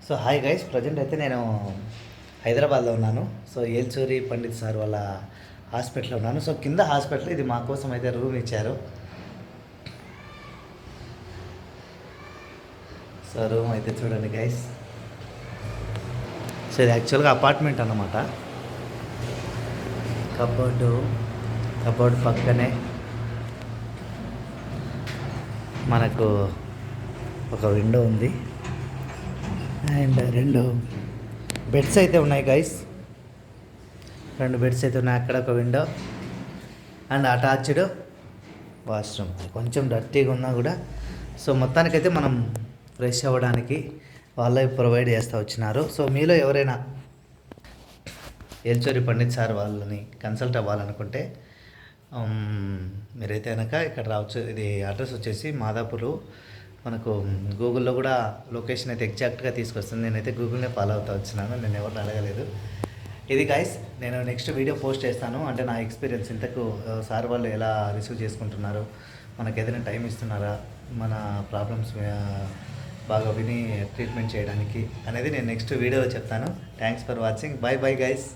So hi guys, present అయితే నేను హైదరాబాద్లో ఉన్నాను. సో ఏల్చూరి పండిత్ సార్ వాళ్ళ హాస్పిటల్లో ఉన్నాను. సో కింద హాస్పిటల్ ఇది మా కోసం అయితే రూమ్ ఇచ్చారు. సో రూమ్ అయితే చూడండి గైస్. సో ఇది యాక్చువల్గా అపార్ట్మెంట్ అన్నమాట. కబోర్డ్ పక్కనే మనకు ఒక విండో ఉంది అండ్ రెండు బెడ్స్ అయితే ఉన్నాయి గైస్. రెండు బెడ్స్ అయితే ఉన్నాయి. అక్కడ ఒక విండో అండ్ అటాచ్డ్ వాష్రూమ్. కొంచెం డర్టీగా ఉన్నా కూడా సో మొత్తానికైతే మనం ఫ్రెష్ అవ్వడానికి వాళ్ళే ప్రొవైడ్ చేస్తూ వచ్చినారు. సో మీలో ఎవరైనా ఏల్చూరి పండిత్ సార్ వాళ్ళని కన్సల్ట్ అవ్వాలనుకుంటే మీరైతే కనుక ఇక్కడ రావచ్చు. ఇది అడ్రస్ వచ్చేసి మాదాపూర్. మనకు గూగుల్లో కూడా లొకేషన్ అయితే ఎగ్జాక్ట్గా తీసుకొస్తుంది. నేనైతే గూగుల్నే ఫాలో అవుతూ వచ్చినాను, నేను ఎవరిని అడగలేదు. ఇది గైస్, నేను నెక్స్ట్ వీడియో పోస్ట్ చేస్తాను. అంటే నా ఎక్స్పీరియన్స్ ఇంతకు సార్ వాళ్ళు ఎలా రిసీవ్ చేసుకుంటున్నారు, మనకు ఏదైనా టైం ఇస్తున్నారా, మన ప్రాబ్లమ్స్ బాగా విని ట్రీట్మెంట్ చేయడానికి అనేది నేను నెక్స్ట్ వీడియోలో చెప్తాను. Thanks for watching. By bye guys.